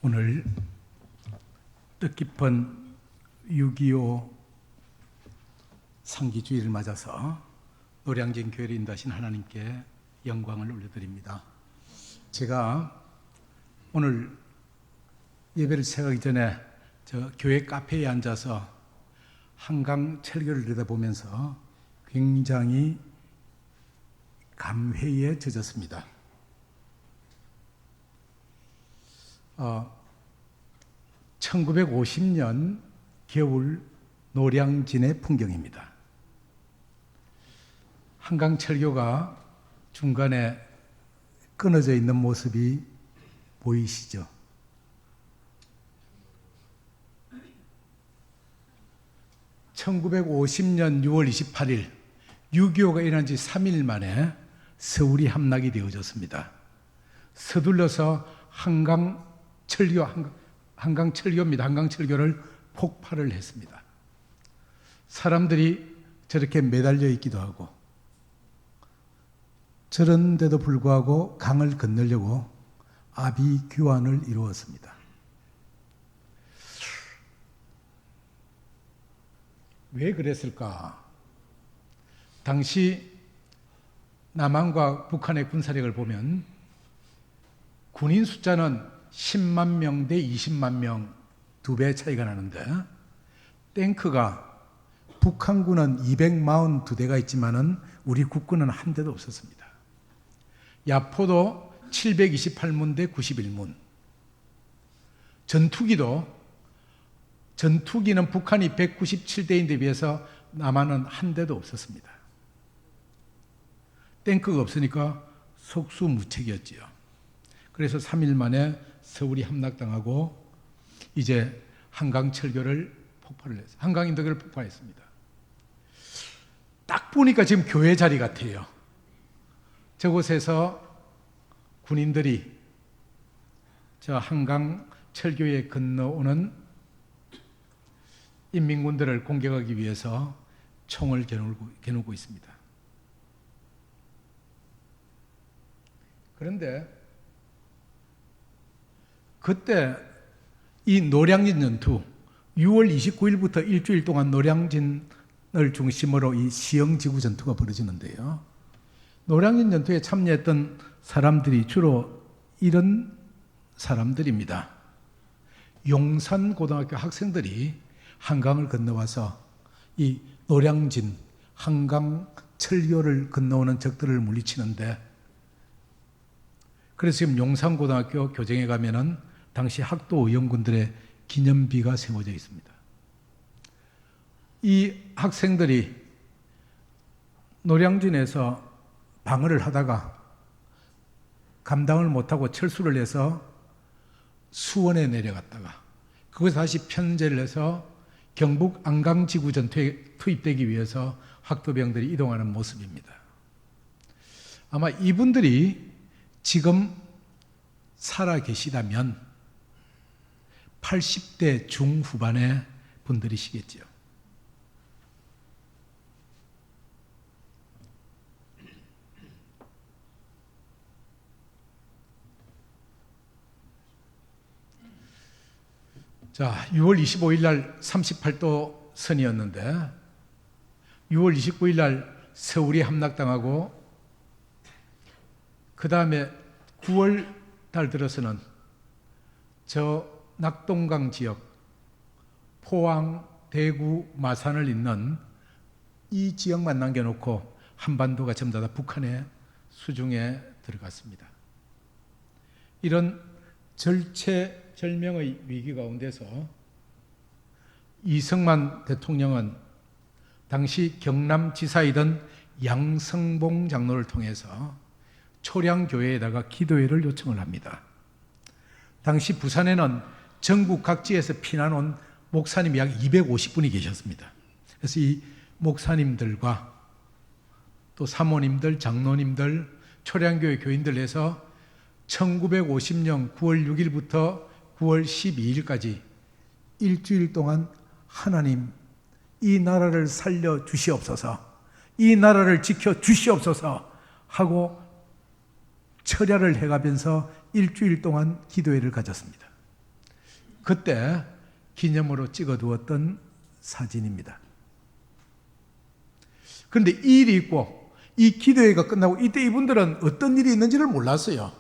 오늘 뜻깊은 6.25 상기주의를 맞아서 노량진 교회를 인도하신 하나님께 영광을 올려드립니다. 제가 오늘 예배를 시작하기 전에 저 교회 카페에 앉아서 한강 철교를 들여다보면서 굉장히 감회에 젖었습니다. 1950년 겨울 노량진의 풍경입니다. 한강철교가 중간에 끊어져 있는 모습이 보이시죠? (1950년 6월 28일) 6.25가 일어난 지 3일 만에 서울이 함락이 되어졌습니다. 서둘러서 한강철교입니다. 한강철교를 폭발을 했습니다. 사람들이 저렇게 매달려 있기도 하고, 저런데도 불구하고 강을 건너려고 아비규환을 이루었습니다. 왜 그랬을까? 당시 남한과 북한의 군사력을 보면 군인 숫자는 10만 명 대 20만 명, 2배 차이가 나는데, 탱크가 북한군은 242대가 있지만은 우리 국군은 한 대도 없었습니다. 야포도 728문 대 91문. 전투기는 북한이 197대인데 비해서 남한은 한 대도 없었습니다. 탱크가 없으니까 속수무책이었지요. 그래서 3일 만에 서울이 함락당하고 이제 한강철교를 폭발을 했어요. 한강인덕을 폭발했습니다. 딱 보니까 지금 교회 자리 같아요. 저곳에서 군인들이 저 한강철교에 건너오는 인민군들을 공격하기 위해서 총을 겨누고 있습니다. 그런데 그때 이 노량진 전투, 6월 29일부터 일주일 동안 노량진을 중심으로 이 시흥지구 전투가 벌어지는데요. 노량진 전투에 참여했던 사람들이 주로 이런 사람들입니다. 용산고등학교 학생들이 한강을 건너와서 이 노량진, 한강철교를 건너오는 적들을 물리치는데, 그래서 지금 용산고등학교 교정에 가면은 당시 학도의원군들의 기념비가 세워져 있습니다. 이 학생들이 노량진에서 방어를 하다가 감당을 못하고 철수를 해서 수원에 내려갔다가 그것을 다시 편제를 해서 경북 안강지구 전투에 투입되기 위해서 학도병들이 이동하는 모습입니다. 아마 이분들이 지금 살아 계시다면 80대 중후반의 분들이시겠지요. 자, 6월 25일 날 38도 선이었는데 6월 29일 날 서울이 함락당하고 그 다음에 9월 달 들어서는 저 낙동강 지역, 포항, 대구, 마산을 잇는 이 지역만 남겨놓고 한반도가 전부 다 북한의 수중에 들어갔습니다. 이런 절체절명의 위기 가운데서 이승만 대통령은 당시 경남지사이던 양성봉 장로를 통해서 초량교회에다가 기도회를 요청을 합니다. 당시 부산에는 전국 각지에서 피난 온 목사님이 약 250분이 계셨습니다. 그래서 이 목사님들과 또 사모님들, 장로님들, 초량교회 교인들 해서 1950년 9월 6일부터 9월 12일까지 일주일 동안 하나님, 이 나라를 살려 주시옵소서, 이 나라를 지켜 주시옵소서 하고 철야를 해가면서 일주일 동안 기도회를 가졌습니다. 그때 기념으로 찍어두었던 사진입니다. 그런데 이 일이 있고 이 기도회가 끝나고 이때 이분들은 어떤 일이 있는지를 몰랐어요.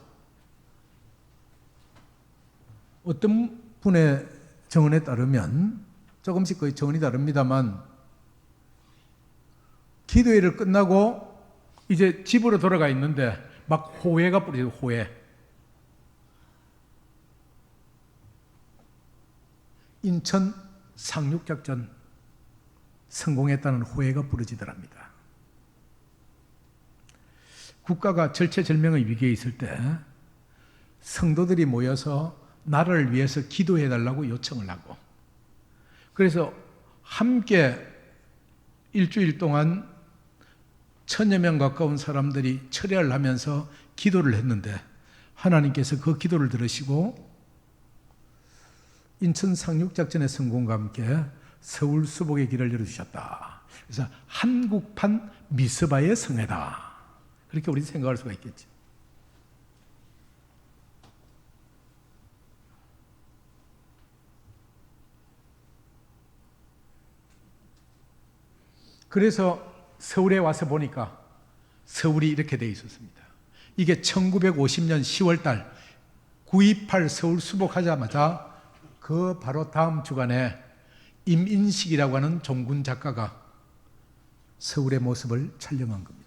어떤 분의 정언에 따르면 조금씩 거의 정언이 다릅니다만 기도회를 끝나고 이제 집으로 돌아가 있는데 막 호해가 뿌려져요. 호해. 인천 상륙작전 성공했다는 호해가 부러지더랍니다. 국가가 절체절명의 위기에 있을 때 성도들이 모여서 나라를 위해서 기도해달라고 요청을 하고, 그래서 함께 일주일 동안 1000여 명 가까운 사람들이 철야를 하면서 기도를 했는데 하나님께서 그 기도를 들으시고 인천 상륙작전의 성공과 함께 서울 수복의 길을 열어주셨다. 그래서 한국판 미스바의 성회다. 그렇게 우리 생각할 수가 있겠죠. 그래서 서울에 와서 보니까 서울이 이렇게 되어 있었습니다. 이게 1950년 10월 달 9.28 서울 수복하자마자 그 바로 다음 주간에 임인식이라고 하는 종군 작가가 서울의 모습을 촬영한 겁니다.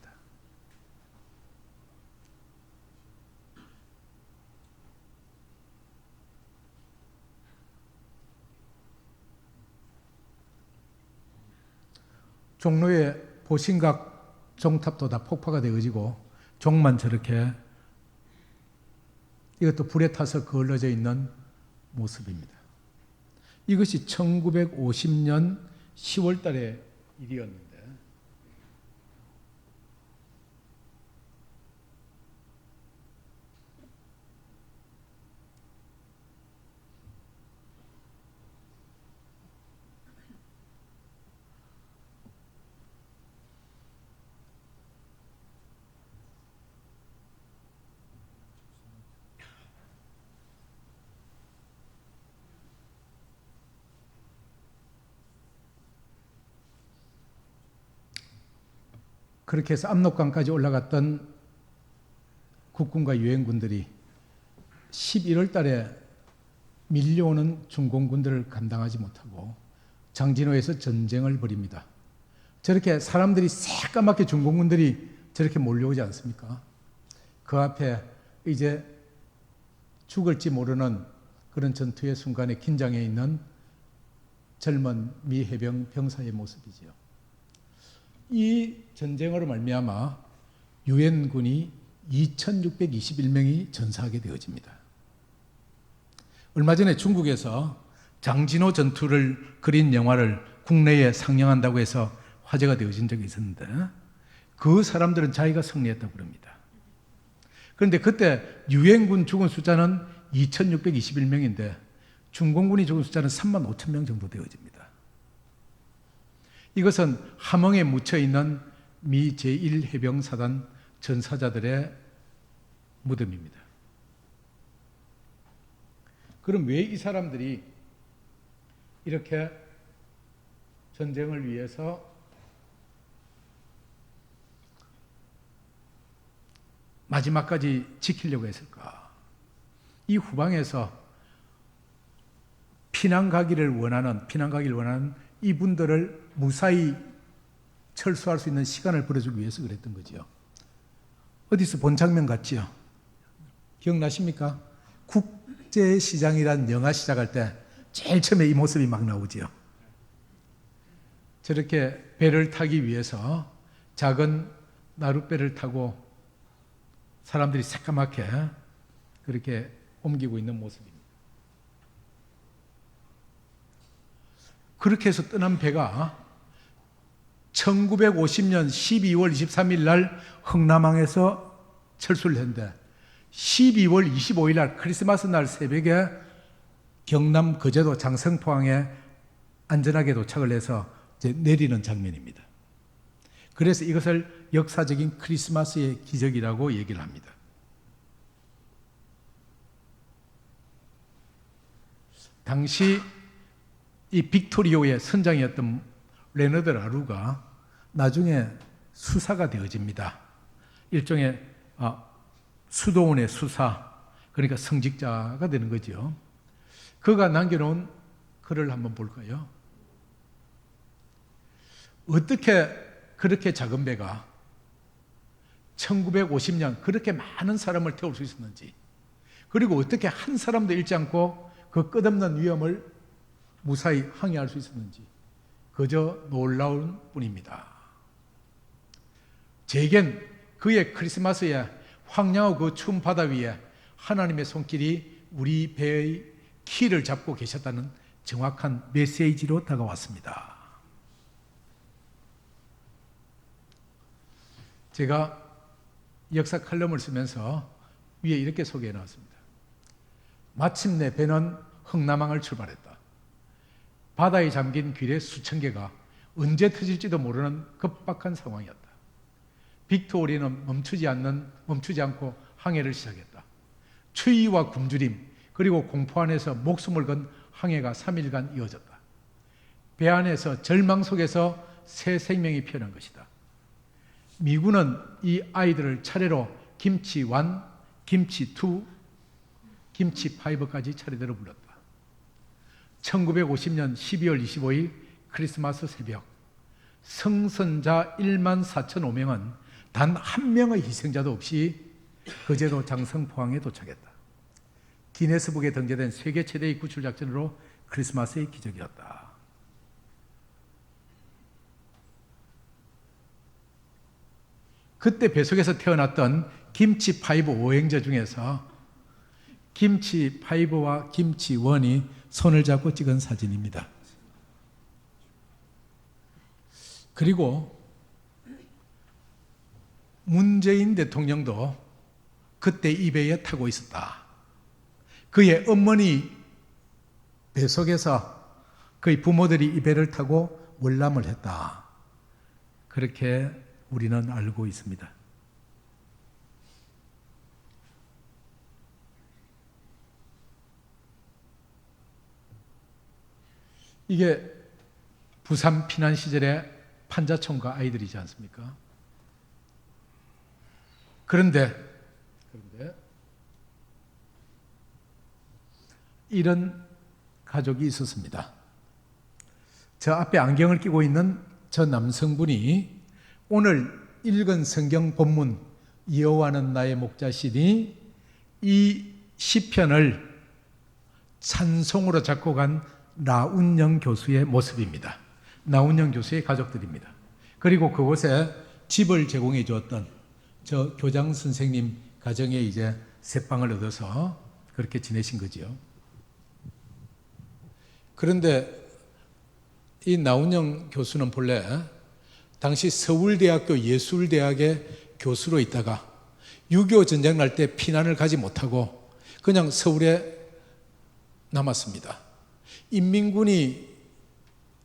종로의 보신각 종탑도 다 폭파가 되어지고 종만 저렇게 이것도 불에 타서 걸러져 있는 모습입니다. 이것이 1950년 10월 달의 일이었는데 그렇게 해서 압록강까지 올라갔던 국군과 유엔군들이 11월 달에 밀려오는 중공군들을 감당하지 못하고 장진호에서 전쟁을 벌입니다. 저렇게 사람들이 새까맣게 중공군들이 저렇게 몰려오지 않습니까? 그 앞에 이제 죽을지 모르는 그런 전투의 순간에 긴장해 있는 젊은 미 해병 병사의 모습이지요. 이 전쟁으로 말미암아 유엔군이 2621명이 전사하게 되어집니다. 얼마 전에 중국에서 장진호 전투를 그린 영화를 국내에 상영한다고 해서 화제가 되어진 적이 있었는데 그 사람들은 자기가 승리했다고 그럽니다. 그런데 그때 유엔군 죽은 숫자는 2621명인데 중공군이 죽은 숫자는 35,000명 정도 되어집니다. 이것은 함흥에 묻혀있는 미 제1해병사단 전사자들의 무덤입니다. 그럼 왜 이 사람들이 이렇게 전쟁을 위해서 마지막까지 지키려고 했을까? 이 후방에서 피난 가기를 원하는 이분들을 무사히 철수할 수 있는 시간을 벌어주기 위해서 그랬던 거죠. 어디서 본 장면 같지요? 기억나십니까? 국제시장이란 영화 시작할 때 제일 처음에 이 모습이 막 나오지요. 저렇게 배를 타기 위해서 작은 나룻배를 타고 사람들이 새까맣게 그렇게 옮기고 있는 모습입니다. 그렇게 해서 떠난 배가 1950년 12월 23일 날 흥남항에서 철수를 했는데 12월 25일 날 크리스마스 날 새벽에 경남 거제도 장성포항에 안전하게 도착을 해서 이제 내리는 장면입니다. 그래서 이것을 역사적인 크리스마스의 기적이라고 얘기를 합니다. 당시 이 빅토리오의 선장이었던 레너드 라루가 나중에 수사가 되어집니다. 일종의 수도원의 수사, 그러니까 성직자가 되는 거죠. 그가 남겨놓은 글을 한번 볼까요? 어떻게 그렇게 작은 배가 1950년 그렇게 많은 사람을 태울 수 있었는지, 그리고 어떻게 한 사람도 잃지 않고 그 끝없는 위험을 무사히 항해할 수 있었는지 그저 놀라운 뿐입니다. 제겐 그의 크리스마스에 황량하고 그 추운 바다 위에 하나님의 손길이 우리 배의 키를 잡고 계셨다는 정확한 메시지로 다가왔습니다. 제가 역사 칼럼을 쓰면서 위에 이렇게 소개해 놨습니다. 마침내 배는 흥남항을 출발했다. 바다에 잠긴 귀래 수천 개가 언제 터질지도 모르는 급박한 상황이었다. 빅토리는 멈추지 않고 항해를 시작했다. 추위와 굶주림 그리고 공포 안에서 목숨을 건 항해가 3일간 이어졌다. 배 안에서 절망 속에서 새 생명이 피어난 것이다. 미군은 이 아이들을 차례로 김치 1, 김치 2, 김치 5까지 차례대로 불렀다. 1950년 12월 25일 크리스마스 새벽, 성선자 14,500은 단 한 명의 희생자도 없이 거제도 장성포항에 도착했다. 기네스북에 등재된 세계 최대의 구출작전으로 크리스마스의 기적이었다. 그때 배속에서 태어났던 김치 5 오행자 중에서 김치 5와 김치 1이 손을 잡고 찍은 사진입니다. 그리고 문재인 대통령도 그때 이 배에 타고 있었다. 그의 어머니 배속에서 그의 부모들이 이 배를 타고 월남을 했다. 그렇게 우리는 알고 있습니다. 이게 부산 피난 시절의 판자촌가 아이들이지 않습니까? 그런데 이런 가족이 있었습니다. 저 앞에 안경을 끼고 있는 저 남성분이 오늘 읽은 성경 본문 여호와는 나의 목자시니 이 시편을 찬송으로 작곡한 나운영 교수의 모습입니다. 나운영 교수의 가족들입니다. 그리고 그곳에 집을 제공해 주었던 저 교장 선생님 가정에 이제 새방을 얻어서 그렇게 지내신 거지요. 그런데 이 나운영 교수는 본래 당시 서울대학교 예술대학의 교수로 있다가 6.25 전쟁 날 때 피난을 가지 못하고 그냥 서울에 남았습니다. 인민군이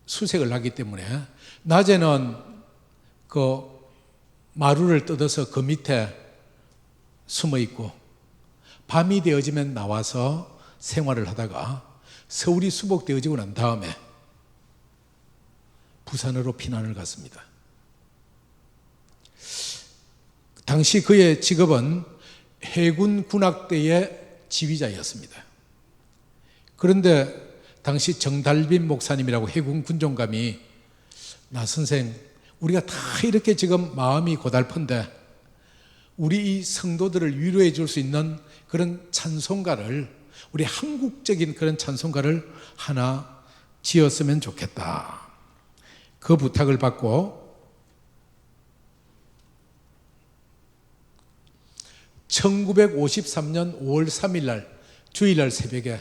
수색을 하기 때문에 낮에는 그 마루를 뜯어서 그 밑에 숨어 있고 밤이 되어지면 나와서 생활을 하다가 서울이 수복되어지고 난 다음에 부산으로 피난을 갔습니다. 당시 그의 직업은 해군 군악대의 지휘자였습니다. 그런데 당시 정달빈 목사님이라고 해군 군종감이 나 선생, 우리가 다 이렇게 지금 마음이 고달픈데 우리 이 성도들을 위로해 줄 수 있는 그런 찬송가를, 우리 한국적인 그런 찬송가를 하나 지었으면 좋겠다. 그 부탁을 받고 1953년 5월 3일 날 주일날 새벽에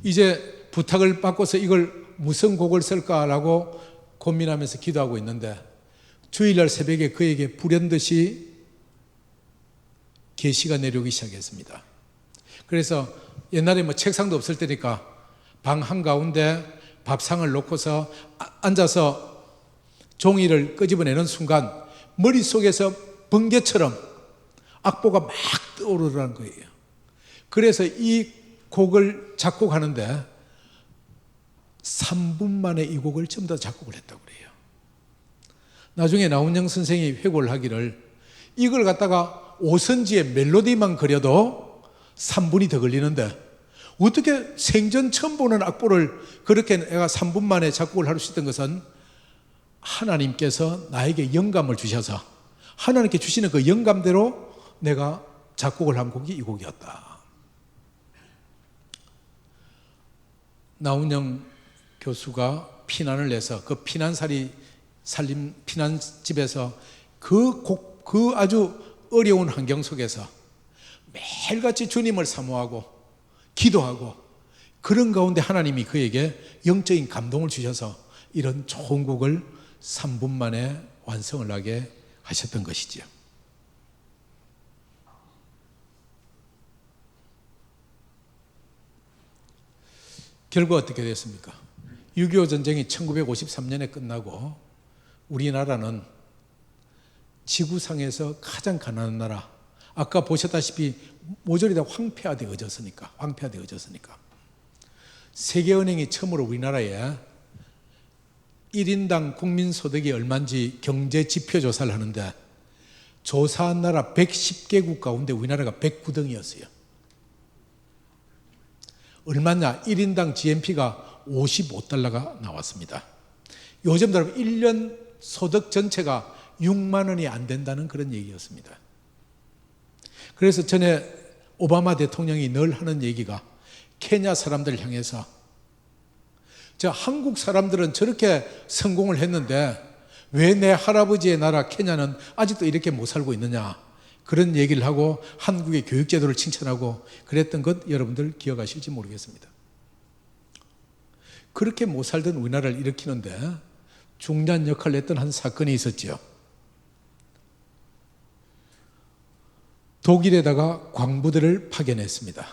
이제 부탁을 받고서 이걸 무슨 곡을 쓸까라고 고민하면서 기도하고 있는데 주일날 새벽에 그에게 불현듯이 계시가 내려오기 시작했습니다. 그래서 옛날에 뭐 책상도 없을 때니까 방 한가운데 밥상을 놓고서 앉아서 종이를 끄집어내는 순간 머릿속에서 번개처럼 악보가 막 떠오르는 거예요. 그래서 이 곡을 작곡하는데 3분 만에 이 곡을 전부 다 작곡을 했다고 그래요. 나중에 나훈영 선생이 회고를 하기를 이걸 갖다가 오선지에 멜로디만 그려도 3분이 더 걸리는데 어떻게 생전 처음 보는 악보를 그렇게 내가 3분 만에 작곡을 할 수 있던 것은 하나님께서 나에게 영감을 주셔서 하나님께 주시는 그 영감대로 내가 작곡을 한 곡이 이 곡이었다. 나훈영 교수가 피난을 내서 그 피난집에서 그 아주 어려운 환경 속에서 매일같이 주님을 사모하고 기도하고 그런 가운데 하나님이 그에게 영적인 감동을 주셔서 이런 좋은 곡을 3분 만에 완성을 하게 하셨던 것이지요. 결과 어떻게 됐습니까? 6.25 전쟁이 1953년에 끝나고 우리나라는 지구상에서 가장 가난한 나라, 아까 보셨다시피 모조리 다 황폐화되어졌으니까 세계은행이 처음으로 우리나라에 1인당 국민소득이 얼마인지 경제지표조사를 하는데 조사한 나라 110개국 가운데 우리나라가 109등이었어요. 얼마냐? 1인당 GNP가 55달러가 나왔습니다. 요즘 들어보면 1년 소득 전체가 6만 원이 안 된다는 그런 얘기였습니다. 그래서 전에 오바마 대통령이 늘 하는 얘기가 케냐 사람들을 향해서 한국 사람들은 저렇게 성공을 했는데 왜 내 할아버지의 나라 케냐는 아직도 이렇게 못 살고 있느냐, 그런 얘기를 하고 한국의 교육제도를 칭찬하고 그랬던 것 여러분들 기억하실지 모르겠습니다. 그렇게 못 살던 우리나라를 일으키는데 중요한 역할을 했던 한 사건이 있었죠. 독일에다가 광부들을 파견했습니다.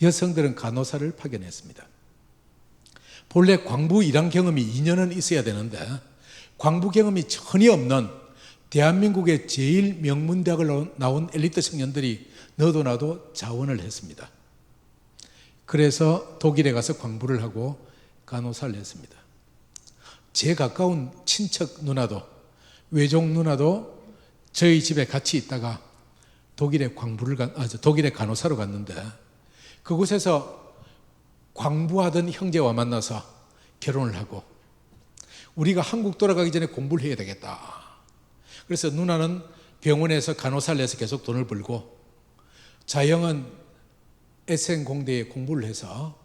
여성들은 간호사를 파견했습니다. 본래 광부 일한 경험이 2년은 있어야 되는데 광부 경험이 전혀 없는 대한민국의 제일 명문대학을 나온 엘리트 청년들이 너도 나도 자원을 했습니다. 그래서 독일에 가서 광부를 하고 간호사를 했습니다. 제 가까운 친척 누나도, 외종 누나도 저희 집에 같이 있다가 독일에 간호사로 갔는데 그곳에서 광부하던 형제와 만나서 결혼을 하고 우리가 한국 돌아가기 전에 공부를 해야 되겠다. 그래서 누나는 병원에서 간호사를 해서 계속 돈을 벌고 자영은 에센공대에 공부를 해서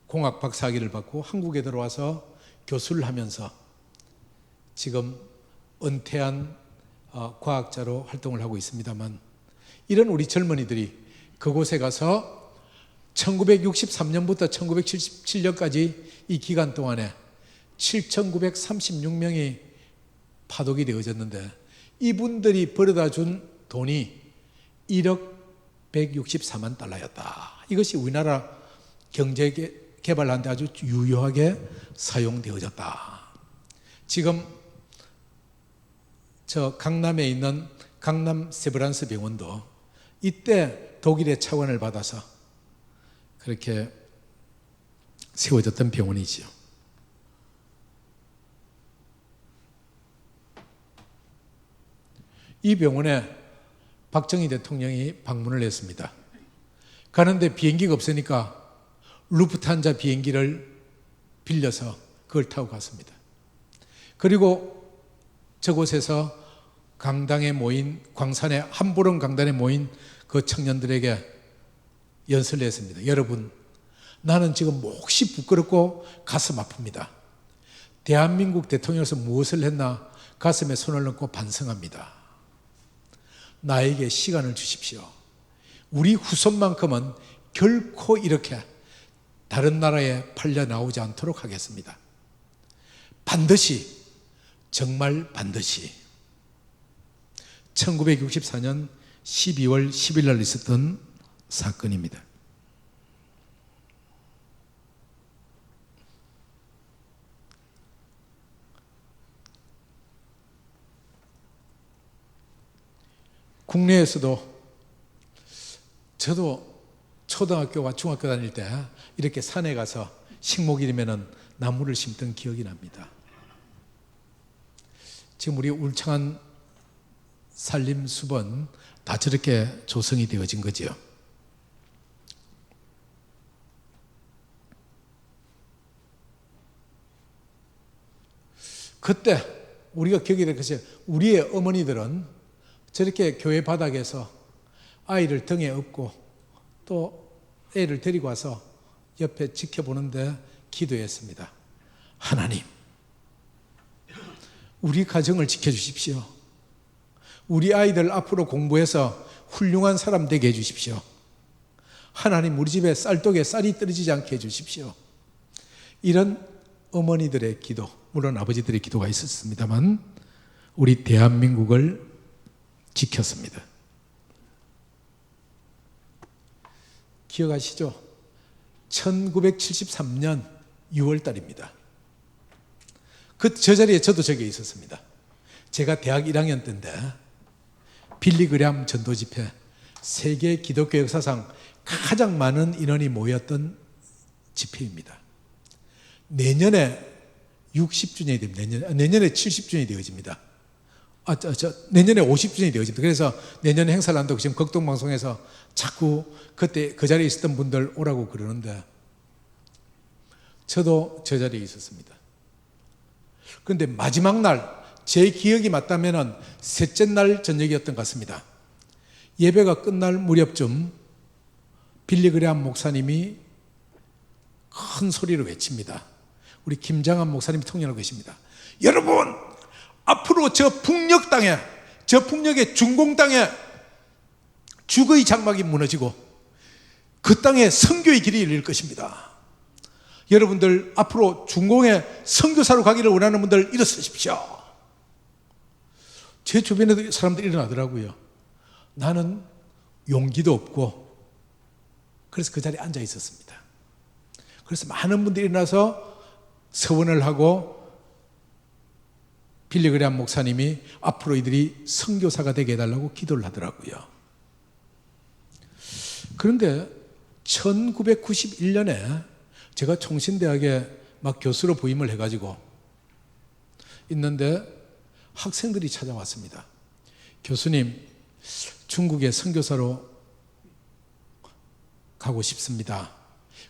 공학 박사학위를 받고 한국에 들어와서 교수를 하면서 지금 은퇴한 과학자로 활동을 하고 있습니다만, 이런 우리 젊은이들이 그곳에 가서 1963년부터 1977년까지 이 기간 동안에 7,936명이 파독이 되어졌는데 이분들이 벌어다 준 돈이 1억 164만 달러였다. 이것이 우리나라 경제 개발하는 데 아주 유효하게 사용되어졌다. 지금 저 강남에 있는 강남 세브란스 병원도 이때 독일의 차원을 받아서 그렇게 세워졌던 병원이지요. 이 병원에 박정희 대통령이 방문을 했습니다. 가는데 비행기가 없으니까 루프트한자 비행기를 빌려서 그걸 타고 갔습니다. 그리고 저곳에서 강당에 모인, 광산의 함부름 강단에 모인 그 청년들에게 연설을 했습니다. 여러분, 나는 지금 몹시 부끄럽고 가슴 아픕니다. 대한민국 대통령으로서 무엇을 했나 가슴에 손을 얹고 반성합니다. 나에게 시간을 주십시오. 우리 후손만큼은 결코 이렇게 다른 나라에 팔려 나오지 않도록 하겠습니다. 반드시, 정말 반드시. 1964년 12월 10일 날 있었던 사건입니다. 국내에서도 저도 초등학교와 중학교 다닐 때 이렇게 산에 가서 식목일이면은 나무를 심던 기억이 납니다. 지금 우리 울창한 산림숲은 다 저렇게 조성이 되어진 거지요. 그때 우리가 기억이 될 것이, 우리의 어머니들은 저렇게 교회 바닥에서 아이를 등에 업고 또 애를 데리고 와서 옆에 지켜보는데 기도했습니다. 하나님, 우리 가정을 지켜주십시오. 우리 아이들 앞으로 공부해서 훌륭한 사람 되게 해주십시오. 하나님, 우리 집에 쌀독에 쌀이 떨어지지 않게 해주십시오. 이런 어머니들의 기도, 물론 아버지들의 기도가 있었습니다만 우리 대한민국을 지켰습니다. 기억하시죠? 1973년 6월 달입니다. 저 자리에 저도 저기에 있었습니다. 제가 대학 1학년 때인데 빌리그램 전도 집회, 세계 기독교 역사상 가장 많은 인원이 모였던 집회입니다. 내년에 60주년이 됩니다. 내년에 70주년이 되어집니다. 내년에 50주년이 되어집니다. 그래서 내년에 행사를 한다고 지금 극동방송에서 자꾸 그때 그 자리에 있었던 분들 오라고 그러는데 저도 저 자리에 있었습니다. 그런데 마지막 날, 제 기억이 맞다면 셋째 날 저녁이었던 것 같습니다. 예배가 끝날 무렵쯤 빌리그레암 목사님이 큰 소리로 외칩니다. 우리 김장한 목사님이 통역하고 계십니다. 여러분, 앞으로 저 북녘 땅에, 저 북녘의 중공 땅에 죽의 장막이 무너지고 그 땅에 선교의 길이 열릴 것입니다. 여러분들 앞으로 중공에 선교사로 가기를 원하는 분들 일어서십시오. 제 주변에 사람들이 일어나더라고요. 나는 용기도 없고 그래서 그 자리에 앉아 있었습니다. 그래서 많은 분들이 일어나서 서원을 하고 빌리그레암 목사님이 앞으로 이들이 선교사가 되게 해달라고 기도를 하더라고요. 그런데 1991년에 제가 총신대학에 막 교수로 부임을 해가지고 있는데 학생들이 찾아왔습니다. 교수님, 중국에 선교사로 가고 싶습니다.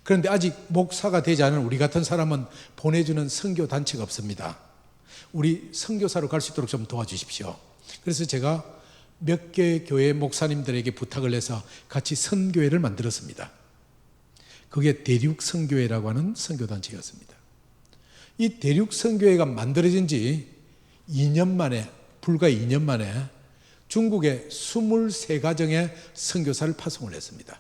그런데 아직 목사가 되지 않은 우리 같은 사람은 보내주는 선교 단체가 없습니다. 우리 선교사로 갈 수 있도록 좀 도와주십시오. 그래서 제가 몇 개의 교회 목사님들에게 부탁을 해서 같이 선교회를 만들었습니다. 그게 대륙선교회라고 하는 선교단체였습니다. 이 대륙선교회가 만들어진 지 2년 만에, 불과 2년 만에 중국의 23가정의 선교사를 파송을 했습니다.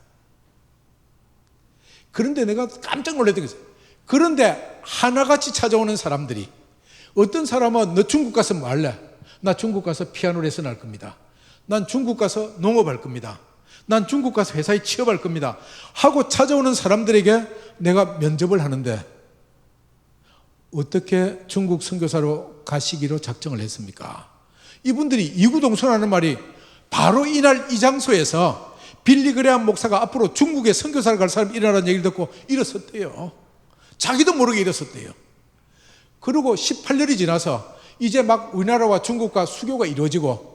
그런데 내가 깜짝 놀랐던 게 있어요. 그런데 하나같이 찾아오는 사람들이, 어떤 사람은 너 중국 가서 뭐 할래? 나 중국 가서 피아노 레슨 할 겁니다. 난 중국 가서 농업할 겁니다. 난 중국 가서 회사에 취업할 겁니다. 하고 찾아오는 사람들에게 내가 면접을 하는데 어떻게 중국 선교사로 가시기로 작정을 했습니까? 이분들이 이구동성하는 말이 바로 이날 이 장소에서 빌리그레암 목사가 앞으로 중국에 선교사를 갈 사람이 일어나는 얘기를 듣고 일어섰대요. 자기도 모르게 일어섰대요. 그리고 18년이 지나서 이제 막 우리나라와 중국과 수교가 이루어지고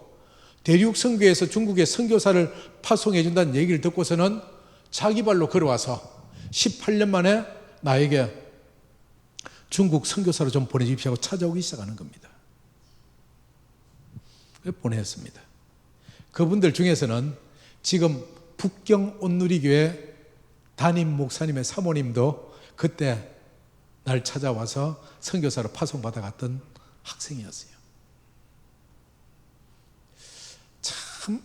대륙 선교에서 중국에 선교사를 파송해 준다는 얘기를 듣고서는 자기 발로 걸어와서 18년 만에 나에게 중국 선교사로 좀 보내주십시오 하고 찾아오기 시작하는 겁니다. 보냈습니다. 그분들 중에서는 지금 북경 온누리교회 담임 목사님의 사모님도 그때 날 찾아와서 선교사로 파송받아 갔던 학생이었어요. 참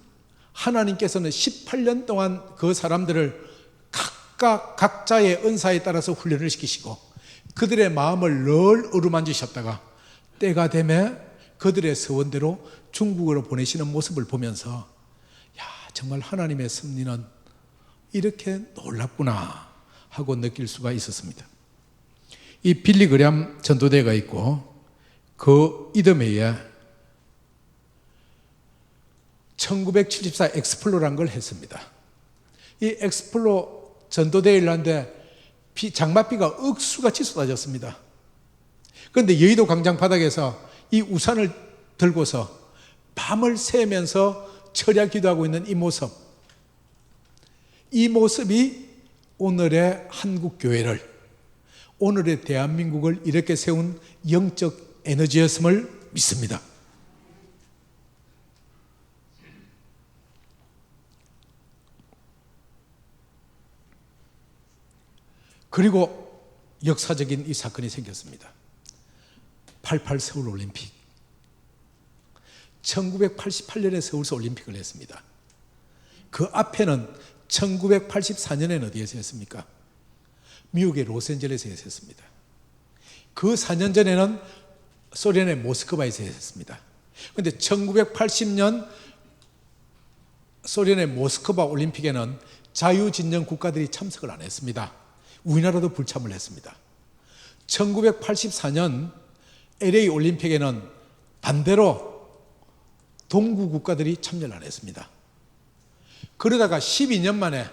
하나님께서는 18년 동안 그 사람들을 각각 각자의 은사에 따라서 훈련을 시키시고 그들의 마음을 늘 어루만지셨다가 때가 되매 그들의 서원대로 중국으로 보내시는 모습을 보면서 야, 정말 하나님의 섭리는 이렇게 놀랍구나 하고 느낄 수가 있었습니다. 이 빌리그램 전도대가 있고 그 이듬해에 1974 엑스플로라는 걸 했습니다. 이 엑스플로 전도대회를 하는데 장맛비가 억수같이 쏟아졌습니다. 그런데 여의도 광장 바닥에서 이 우산을 들고서 밤을 새면서 철야 기도하고 있는 이 모습이 오늘의 한국 교회를, 오늘의 대한민국을 이렇게 세운 영적 에너지였음을 믿습니다. 그리고 역사적인 이 사건이 생겼습니다. 88 서울 올림픽. 1988년에 서울서 올림픽을 했습니다. 그 앞에는 1984년에는 어디에서 했습니까? 미국의 로스앤젤레스에서 했습니다. 그 4년 전에는 소련의 모스크바에서 했습니다. 그런데 1980년 소련의 모스크바 올림픽에는 자유진영 국가들이 참석을 안 했습니다. 우리나라도 불참을 했습니다. 1984년 LA 올림픽에는 반대로 동구 국가들이 참여를 안 했습니다. 그러다가 12년 만에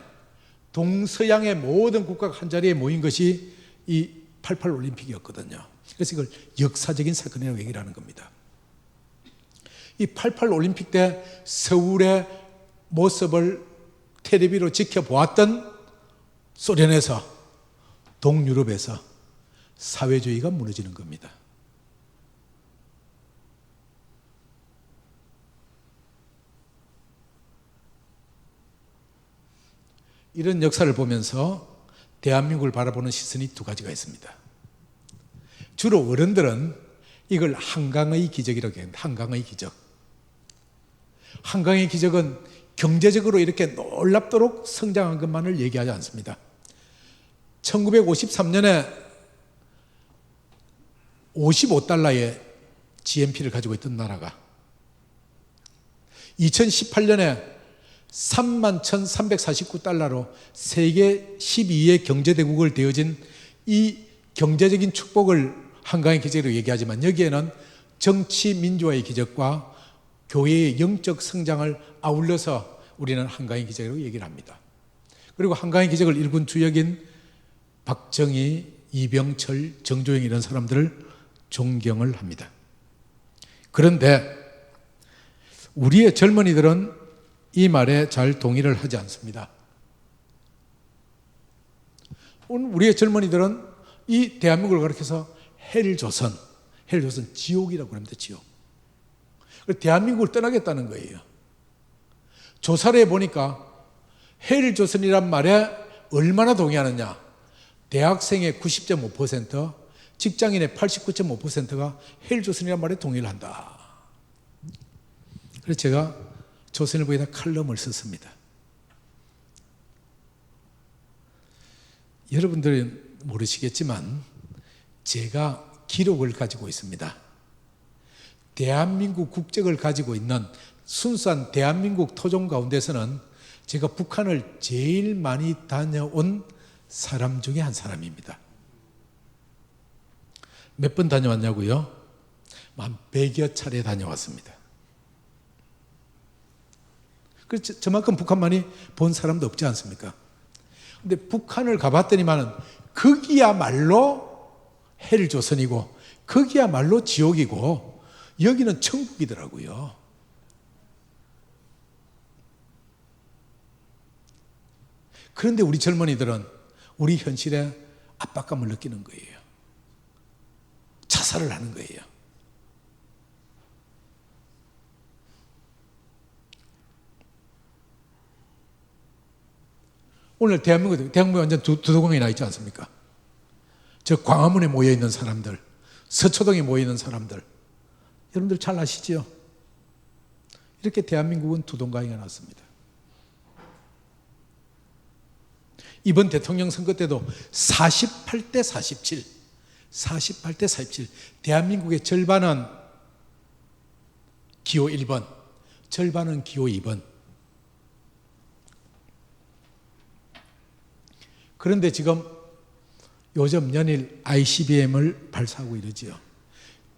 동서양의 모든 국가가 한자리에 모인 것이 이 88 올림픽이었거든요. 그래서 이걸 역사적인 사건이라고 얘기를 하는 겁니다. 이 88 올림픽 때 서울의 모습을 텔레비로 지켜보았던 소련에서, 동유럽에서 사회주의가 무너지는 겁니다. 이런 역사를 보면서 대한민국을 바라보는 시선이 두 가지가 있습니다. 주로 어른들은 이걸 한강의 기적이라고 합니다. 한강의 기적. 한강의 기적은 경제적으로 이렇게 놀랍도록 성장한 것만을 얘기하지 않습니다. 1953년에 55달러의 GNP를 가지고 있던 나라가 2018년에 31,349달러로 세계 12위의 경제대국을 되어진 이 경제적인 축복을 한강의 기적으로 얘기하지만, 여기에는 정치 민주화의 기적과 교회의 영적 성장을 아울러서 우리는 한강의 기적으로 얘기를 합니다. 그리고 한강의 기적을 일군 주역인 박정희, 이병철, 정조영 이런 사람들을 존경을 합니다. 그런데 우리의 젊은이들은 이 말에 잘 동의를 하지 않습니다. 오늘 우리의 젊은이들은 이 대한민국을 가리켜서 헬조선 지옥이라고 합니다. 지옥. 대한민국을 떠나겠다는 거예요. 조사를 해보니까 헬조선이란 말에 얼마나 동의하느냐. 대학생의 90.5%, 직장인의 89.5%가 헬조선이란 말에 동의를 한다. 그래서 제가 조선일보에다 칼럼을 썼습니다. 여러분들은 모르시겠지만 제가 기록을 가지고 있습니다. 대한민국 국적을 가지고 있는 순수한 대한민국 토종 가운데서는 제가 북한을 제일 많이 다녀온 사람 중에 한 사람입니다. 몇 번 다녀왔냐고요? 한 100여 차례 다녀왔습니다. 그래서 저만큼 북한 많이 본 사람도 없지 않습니까? 근데 북한을 가봤더니만은 거기야말로 헬조선이고 거기야말로 지옥이고 여기는 천국이더라고요. 그런데 우리 젊은이들은 우리 현실에 압박감을 느끼는 거예요. 자살을 하는 거예요. 오늘 대한민국에 완전 두동강이 나 있지 않습니까? 저 광화문에 모여있는 사람들, 서초동에 모여있는 사람들, 여러분들 잘 아시죠? 이렇게 대한민국은 두동강이가 났습니다. 이번 대통령 선거 때도 48대 47, 대한민국의 절반은 기호 1번, 절반은 기호 2번. 그런데 지금 요즘 연일 ICBM을 발사하고 이러지요.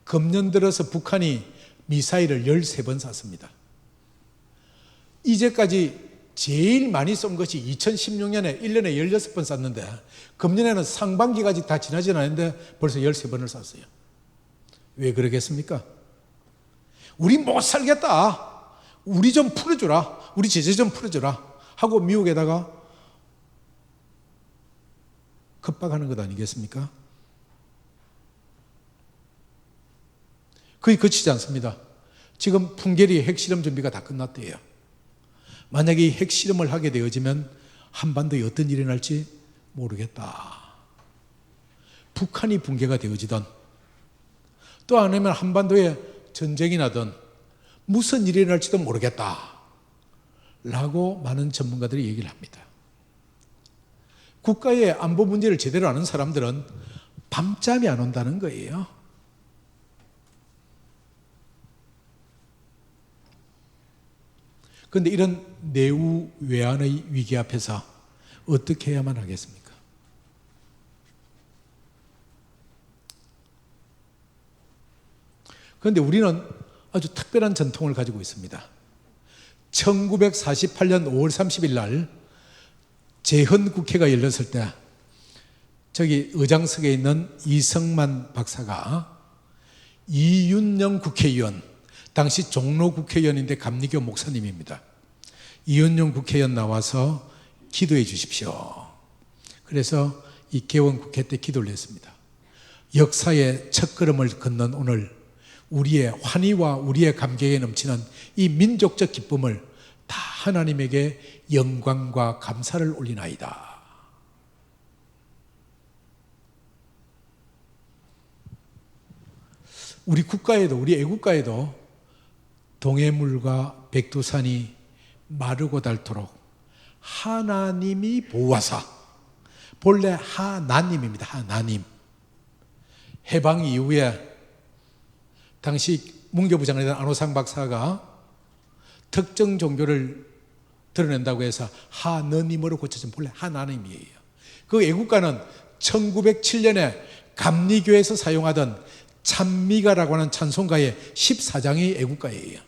금년 들어서 북한이 미사일을 13번 쐈습니다. 이제까지 제일 많이 쏜 것이 2016년에 1년에 16번 쐈는데 금년에는 상반기까지 다 지나지 않았는데 벌써 13번을 쐈어요. 왜 그러겠습니까? 우리 못 살겠다. 우리 좀 풀어주라. 우리 제재 좀 풀어주라. 하고 미국에다가 겁박하는 것 아니겠습니까? 거의 그치지 않습니다. 지금 풍계리 핵실험 준비가 다 끝났대요. 만약에 이 핵실험을 하게 되어지면 한반도에 어떤 일이 날지 모르겠다. 북한이 붕괴가 되어지던 또 아니면 한반도에 전쟁이 나던 무슨 일이 날지도 모르겠다. 라고 많은 전문가들이 얘기를 합니다. 국가의 안보 문제를 제대로 아는 사람들은 밤잠이 안 온다는 거예요. 그런데 이런 내후 외환의 위기 앞에서 어떻게 해야만 하겠습니까? 그런데 우리는 아주 특별한 전통을 가지고 있습니다. 1948년 5월 30일 날 재헌 국회가 열렸을 때 저기 의장석에 있는 이성만 박사가 이윤영 국회의원, 당시 종로 국회의원인데 감리교 목사님입니다. 이윤영 국회의원 나와서 기도해 주십시오. 그래서 이 개원 국회 때 기도를 했습니다. 역사의 첫걸음을 걷는 오늘 우리의 환희와 우리의 감격에 넘치는 이 민족적 기쁨을 다 하나님에게 영광과 감사를 올리나이다. 우리 국가에도, 우리 애국가에도 동해물과 백두산이 마르고 닳도록 하나님이 보호하사, 본래 하나님입니다. 하나님. 해방 이후에 당시 문교부 장관이던 안호상 박사가 특정 종교를 드러낸다고 해서 하느님으로 고쳐진 본래 하나님이에요. 그 애국가는 1907년에 감리교에서 사용하던 찬미가라고 하는 찬송가의 14장의 애국가예요.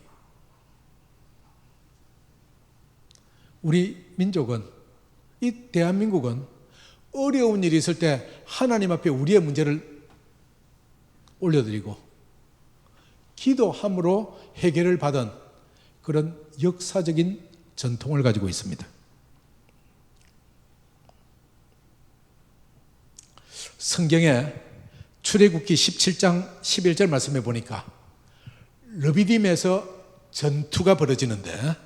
우리 민족은, 이 대한민국은 어려운 일이 있을 때 하나님 앞에 우리의 문제를 올려드리고 기도함으로 해결을 받은 그런 역사적인 전통을 가지고 있습니다. 성경에 출애굽기 17장 11절 말씀해 보니까 르비딤에서 전투가 벌어지는데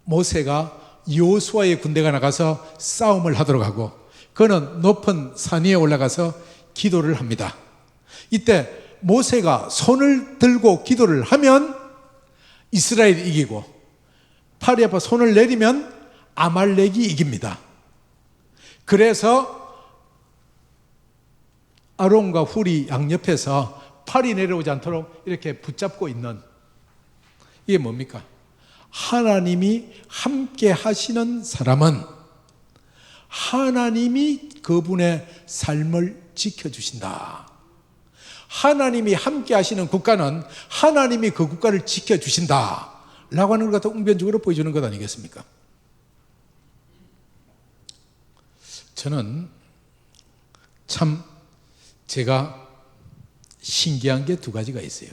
모세가 여호수아의 군대가 나가서 싸움을 하도록 하고 그는 높은 산 위에 올라가서 기도를 합니다. 이때 모세가 손을 들고 기도를 하면 이스라엘이 이기고 팔이 아파 손을 내리면 아말렉이 이깁니다. 그래서 아론과 훌이 양옆에서 팔이 내려오지 않도록 이렇게 붙잡고 있는, 이게 뭡니까? 하나님이 함께 하시는 사람은 하나님이 그분의 삶을 지켜주신다. 하나님이 함께 하시는 국가는 하나님이 그 국가를 지켜주신다 라고 하는 것 같은 웅변적으로 보여주는 것 아니겠습니까? 저는 참 제가 신기한 게 두 가지가 있어요.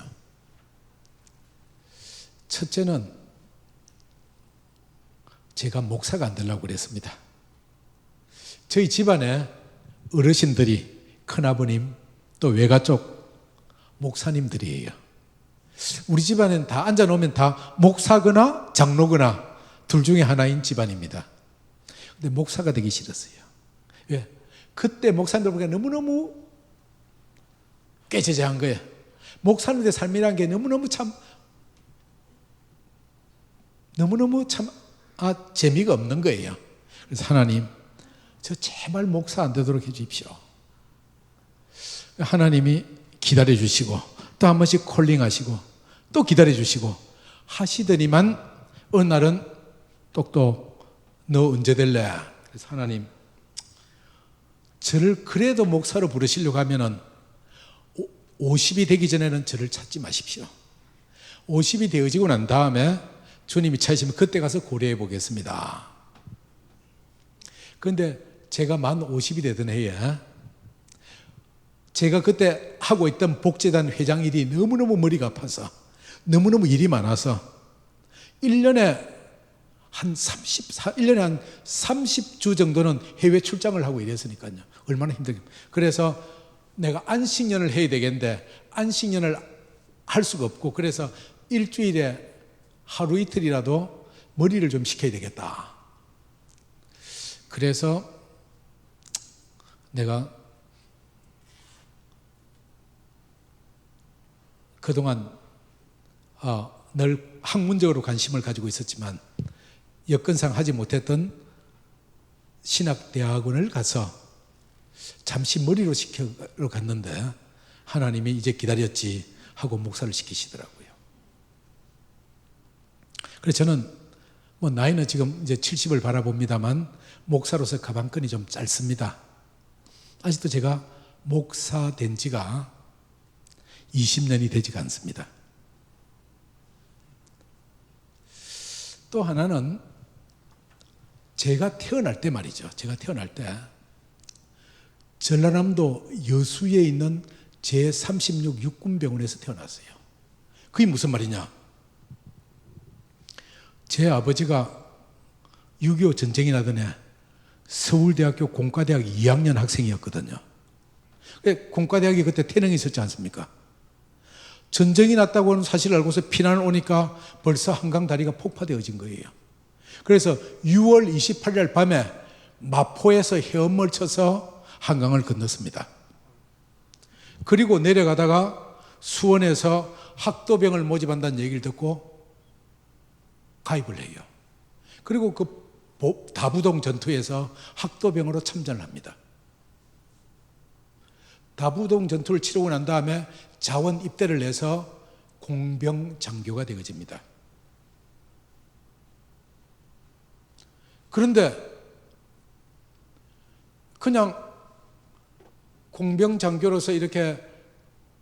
첫째는 제가 목사가 안 되려고 그랬습니다. 저희 집안에 어르신들이 큰아버님 또 외가 쪽 목사님들이에요. 우리 집안엔 다 앉아놓으면 다 목사거나 장로거나 둘 중에 하나인 집안입니다. 근데 목사가 되기 싫었어요. 왜? 그때 목사님들 보기에 너무너무 깨제제한 거예요. 목사님들의 삶이라는 게 너무너무 참 재미가 없는 거예요. 그래서 하나님, 저 제발 목사 안 되도록 해 주십시오. 하나님이 기다려 주시고 또 한 번씩 콜링하시고 또 기다려 주시고 하시더니만 어느 날은 똑똑 너 언제 될래? 그래서 하나님, 저를 그래도 목사로 부르시려고 하면은 50이 되기 전에는 저를 찾지 마십시오. 50이 되어지고 난 다음에 주님이 찾으시면 그때 가서 고려해 보겠습니다. 그런데 제가 만 50이 되던 해에 제가 그때 하고 있던 복제단 회장 일이 너무너무 머리가 아파서 너무너무 일이 많아서 1년에 한 30주 정도는 해외 출장을 하고 이랬으니까요. 얼마나 힘들겠어요. 그래서 내가 안식년을 해야 되겠는데 안식년을 할 수가 없고, 그래서 일주일에 하루 이틀이라도 머리를 좀 식혀야 되겠다. 그래서 내가 그동안 늘 학문적으로 관심을 가지고 있었지만 여건상 하지 못했던 신학대학원을 가서 잠시 머리로 시키러 갔는데 하나님이 이제 기다렸지 하고 목사를 시키시더라고요. 그래서 저는 뭐 나이는 지금 이제 70을 바라봅니다만 목사로서 가방끈이 좀 짧습니다. 아직도 제가 목사 된 지가 20년이 되지가 않습니다. 또 하나는 제가 태어날 때 말이죠. 제가 태어날 때 전라남도 여수에 있는 제36 육군병원에서 태어났어요. 그게 무슨 말이냐? 제 아버지가 6.25 전쟁이 나던 해 서울대학교 공과대학 2학년 학생이었거든요. 공과대학이 그때 태릉에 있었지 않습니까? 전쟁이 났다고 하는 사실을 알고서 피난을 오니까 벌써 한강 다리가 폭파되어진 거예요. 그래서 6월 28일 밤에 마포에서 헤엄을 쳐서 한강을 건넜습니다. 그리고 내려가다가 수원에서 학도병을 모집한다는 얘기를 듣고 가입을 해요. 그리고 그 다부동 전투에서 학도병으로 참전을 합니다. 다부동 전투를 치르고 난 다음에 자원 입대를 내서 공병 장교가 되어집니다. 그런데 그냥 공병 장교로서 이렇게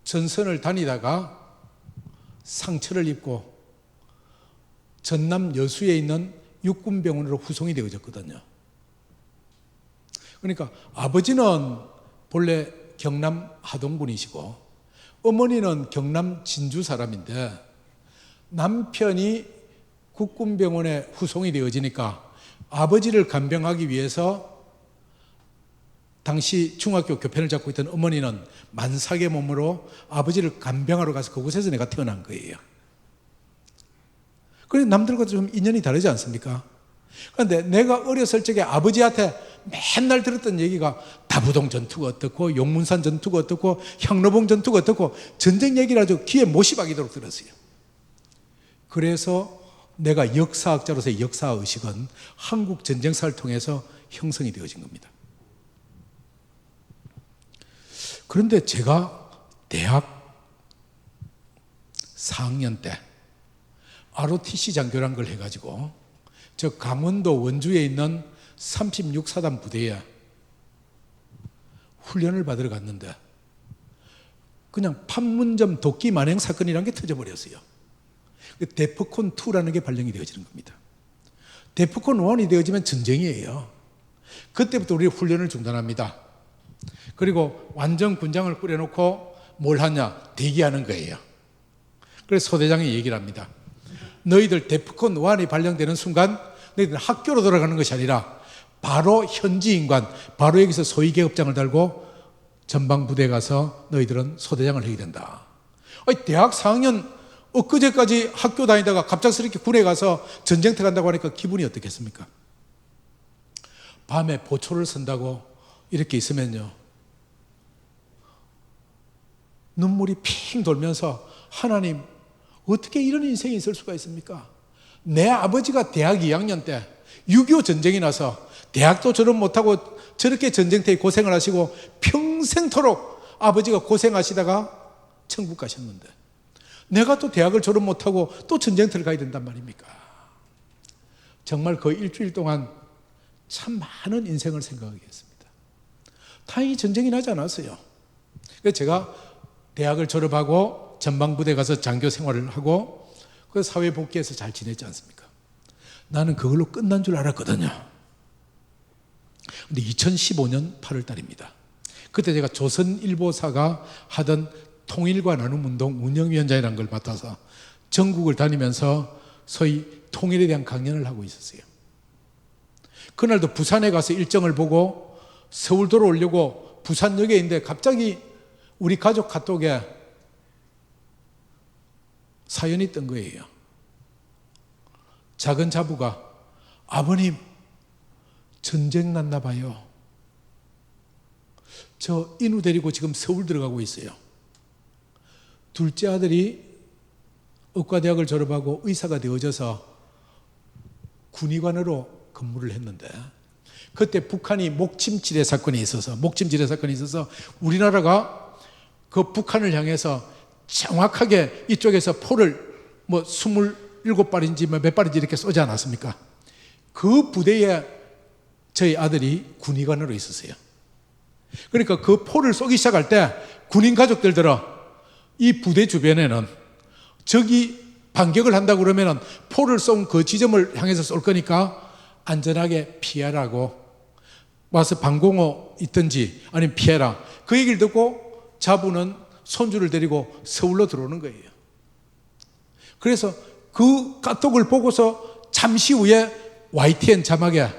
전선을 다니다가 상처를 입고 전남 여수에 있는 육군병원으로 후송이 되어졌거든요. 그러니까 아버지는 본래 경남 하동군이시고 어머니는 경남 진주 사람인데 남편이 국군병원에 후송이 되어지니까 아버지를 간병하기 위해서 당시 중학교 교편을 잡고 있던 어머니는 만삭의 몸으로 아버지를 간병하러 가서 그곳에서 내가 태어난 거예요. 그런데 남들과 좀 인연이 다르지 않습니까? 그런데 내가 어렸을 적에 아버지한테 맨날 들었던 얘기가 다부동 전투가 어떻고 용문산 전투가 어떻고 향로봉 전투가 어떻고 전쟁 얘기를 아주 귀에 못이 박이도록 들었어요. 그래서 내가 역사학자로서의 역사의식은 한국 전쟁사를 통해서 형성이 되어진 겁니다. 그런데 제가 대학 4학년 때 ROTC 장교란 걸 해가지고 저 강원도 원주에 있는 36사단 부대에 훈련을 받으러 갔는데 그냥 판문점 도끼 만행 사건이라는 게 터져버렸어요. 데프콘2라는 게 발령이 되어지는 겁니다. 데프콘1이 되어지면 전쟁이에요. 그때부터 우리 훈련을 중단합니다. 그리고 완전 군장을 꾸려놓고 뭘 하냐? 대기하는 거예요. 그래서 소대장이 얘기를 합니다. 너희들 데프콘1이 발령되는 순간 너희들 학교로 돌아가는 것이 아니라 바로 현지인관, 바로 여기서 소위계급장을 달고 전방부대에 가서 너희들은 소대장을 해야 된다. 아니, 대학 4학년 엊그제까지 학교 다니다가 갑작스럽게 군에 가서 전쟁터 간다고 하니까 기분이 어떻겠습니까? 밤에 보초를 선다고 이렇게 있으면요 눈물이 핑 돌면서 하나님 어떻게 이런 인생이 있을 수가 있습니까? 내 아버지가 대학 2학년 때 6.25 전쟁이 나서 대학도 졸업 못하고 저렇게 전쟁터에 고생을 하시고 평생토록 아버지가 고생하시다가 천국 가셨는데 내가 또 대학을 졸업 못하고 또 전쟁터를 가야 된단 말입니까? 정말 그 일주일 동안 참 많은 인생을 생각하게 했습니다. 다행히 전쟁이 나지 않았어요. 그래서 제가 대학을 졸업하고 전방부대 가서 장교 생활을 하고 그 사회 복귀해서 잘 지냈지 않습니까? 나는 그걸로 끝난 줄 알았거든요. 근데 2015년 8월 달입니다. 그때 제가 조선일보사가 하던 통일과 나눔운동 운영위원장이라는 걸 맡아서 전국을 다니면서 소위 통일에 대한 강연을 하고 있었어요. 그날도 부산에 가서 일정을 보고 서울도로 오려고 부산역에 있는데 갑자기 우리 가족 카톡에 사연이 뜬 거예요. 작은 자부가 아버님 전쟁 났나 봐요. 저 인우 데리고 지금 서울 들어가고 있어요. 둘째 아들이 의과대학을 졸업하고 의사가 되어져서 군의관으로 근무를 했는데 그때 북한이 목침지뢰 사건이 있어서 우리나라가 그 북한을 향해서 정확하게 이쪽에서 포를 뭐 27발인지 몇 발인지 이렇게 쏘지 않았습니까? 그 부대에 저희 아들이 군의관으로 있었어요. 그러니까 그 포를 쏘기 시작할 때 군인 가족들 들어 이 부대 주변에는 적이 반격을 한다고 그러면 포를 쏜 그 지점을 향해서 쏠 거니까 안전하게 피하라고 와서 방공호 있든지 아니면 피해라. 그 얘기를 듣고 자부는 손주를 데리고 서울로 들어오는 거예요. 그래서 그 카톡을 보고서 잠시 후에 YTN 자막에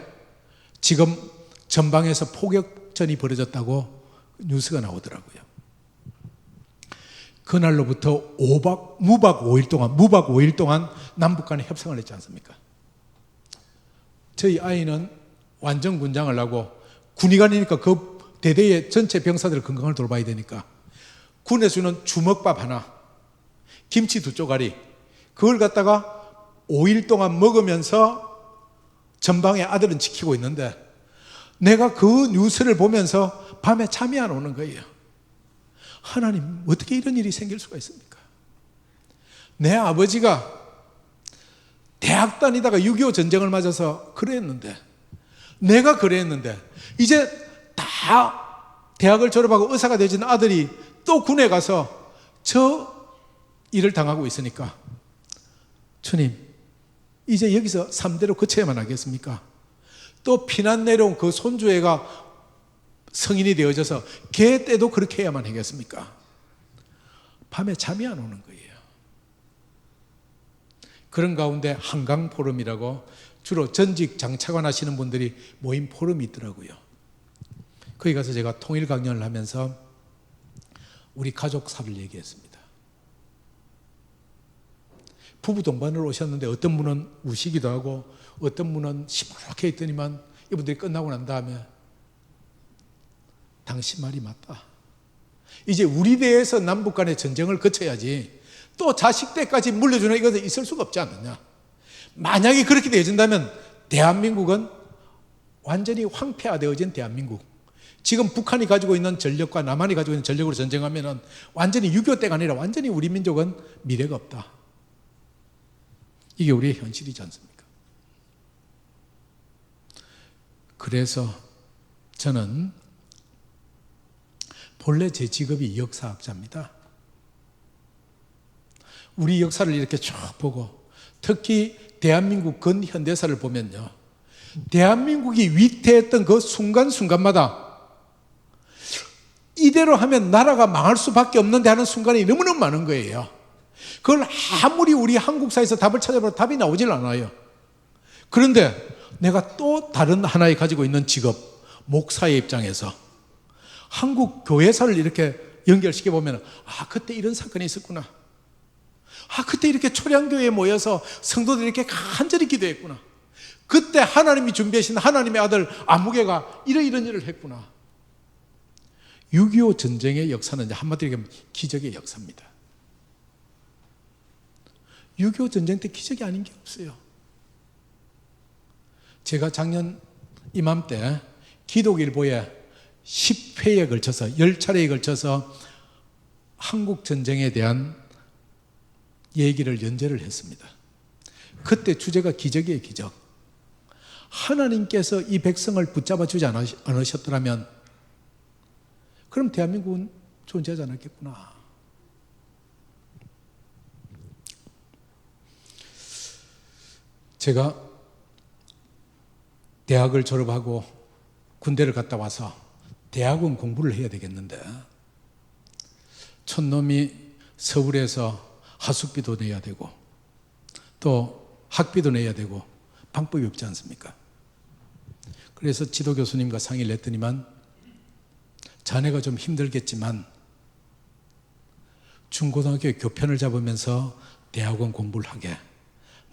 지금 전방에서 포격전이 벌어졌다고 뉴스가 나오더라고요. 그날로부터 무박 5일 동안 남북 간에 협상을 했지 않습니까? 저희 아이는 완전 군장을 하고 군의관이니까 그 대대의 전체 병사들 건강을 돌봐야 되니까 군에 주는 주먹밥 하나, 김치 2쪼가리 그걸 갖다가 5일 동안 먹으면서 전방에 아들은 지키고 있는데 내가 그 뉴스를 보면서 밤에 잠이 안 오는 거예요. 하나님, 어떻게 이런 일이 생길 수가 있습니까? 내 아버지가 대학 다니다가 6.25 전쟁을 맞아서 그랬는데 내가 그랬는데 이제 다 대학을 졸업하고 의사가 되어진 아들이 또 군에 가서 저 일을 당하고 있으니까 주님, 이제 여기서 3대로 거쳐야만 하겠습니까? 또 피난 내려온 그 손주애가 성인이 되어져서 걔 때도 그렇게 해야만 하겠습니까? 밤에 잠이 안 오는 거예요. 그런 가운데 한강포럼이라고 주로 전직 장차관 하시는 분들이 모인 포럼이 있더라고요. 거기 가서 제가 통일 강연을 하면서 우리 가족사를 얘기했습니다. 부부 동반으로 오셨는데 어떤 분은 우시기도 하고 어떤 분은 시무룩해 있더니만 이분들이 끝나고 난 다음에 당신 말이 맞다. 이제 우리 대에서 남북 간의 전쟁을 거쳐야지 또 자식 때까지 물려주는 이것은 있을 수가 없지 않느냐. 만약에 그렇게 되어진다면 대한민국은 완전히 황폐화되어진 대한민국. 지금 북한이 가지고 있는 전력과 남한이 가지고 있는 전력으로 전쟁하면 완전히 6.25 때가 아니라 완전히 우리 민족은 미래가 없다. 이게 우리의 현실이지 않습니까? 그래서 저는 본래 제 직업이 역사학자입니다. 우리 역사를 이렇게 쭉 보고 특히 대한민국 근현대사를 보면요. 대한민국이 위태했던 그 순간순간마다 이대로 하면 나라가 망할 수밖에 없는데 하는 순간이 너무너무 많은 거예요. 그걸 아무리 우리 한국사에서 답을 찾아봐도 답이 나오질 않아요. 그런데 내가 또 다른 하나의 가지고 있는 직업, 목사의 입장에서 한국 교회사를 이렇게 연결시켜 보면 그때 이런 사건이 있었구나. 그때 이렇게 초량교회에 모여서 성도들이 이렇게 간절히 기도했구나. 그때 하나님이 준비하신 하나님의 아들 아무개가 이런 일을 했구나. 6.25 전쟁의 역사는 한마디로 얘기하면 기적의 역사입니다. 6.25 전쟁 때 기적이 아닌 게 없어요. 제가 작년 이맘때 기독일보에 10회에 걸쳐서 10차례에 걸쳐서 한국 전쟁에 대한 얘기를 연재를 했습니다. 그때 주제가 기적이에요, 기적. 하나님께서 이 백성을 붙잡아 주지 않으셨더라면 그럼 대한민국은 존재하지 않았겠구나. 제가 대학을 졸업하고 군대를 갔다 와서 대학원 공부를 해야 되겠는데 촌놈이 서울에서 하숙비도 내야 되고 또 학비도 내야 되고 방법이 없지 않습니까? 그래서 지도교수님과 상의를 했더니만 자네가 좀 힘들겠지만 중고등학교 교편을 잡으면서 대학원 공부를 하게.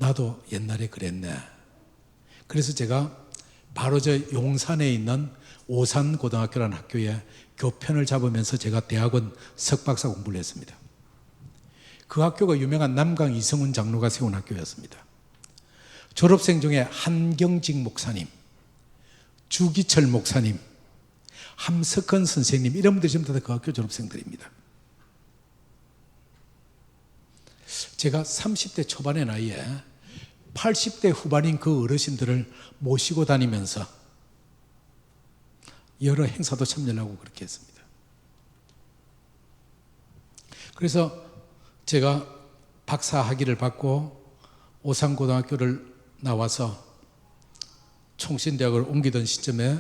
나도 옛날에 그랬네. 그래서 제가 바로 저 용산에 있는 오산고등학교라는 학교에 교편을 잡으면서 제가 대학원 석박사 공부를 했습니다. 그 학교가 유명한 남강 이성훈 장로가 세운 학교였습니다. 졸업생 중에 한경직 목사님, 주기철 목사님, 함석헌 선생님 이런 분들이 전부 다 그 학교 졸업생들입니다. 제가 30대 초반의 나이에 80대 후반인 그 어르신들을 모시고 다니면서 여러 행사도 참여를 하고 그렇게 했습니다. 그래서 제가 박사 학위를 받고 오산고등학교를 나와서 총신대학을 옮기던 시점에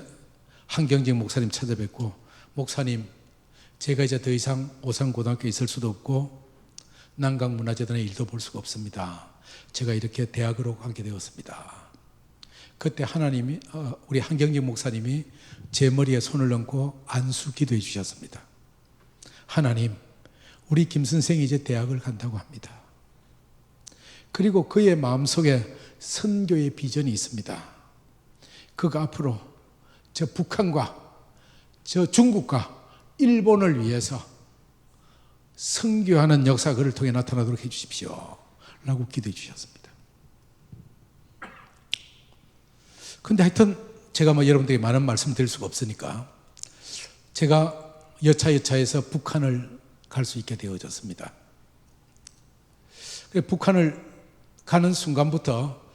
한경직 목사님 찾아뵙고, 목사님, 제가 이제 더 이상 오산고등학교에 있을 수도 없고 난강문화재단의 일도 볼 수가 없습니다. 제가 이렇게 대학으로 가게 되었습니다. 그때 하나님이, 우리 한경직 목사님이 제 머리에 손을 얹고 안수 기도해 주셨습니다. 하나님, 우리 김 선생이 이제 대학을 간다고 합니다. 그리고 그의 마음속에 선교의 비전이 있습니다. 그가 앞으로 저 북한과 저 중국과 일본을 위해서 선교하는 역사 그를 통해 나타나도록 해주십시오 라고 기도해 주셨습니다. 근데 하여튼 제가 여러분들에게 많은 말씀 드릴 수가 없으니까 제가 여차여차해서 북한을 갈 수 있게 되어졌습니다. 북한을 가는 순간부터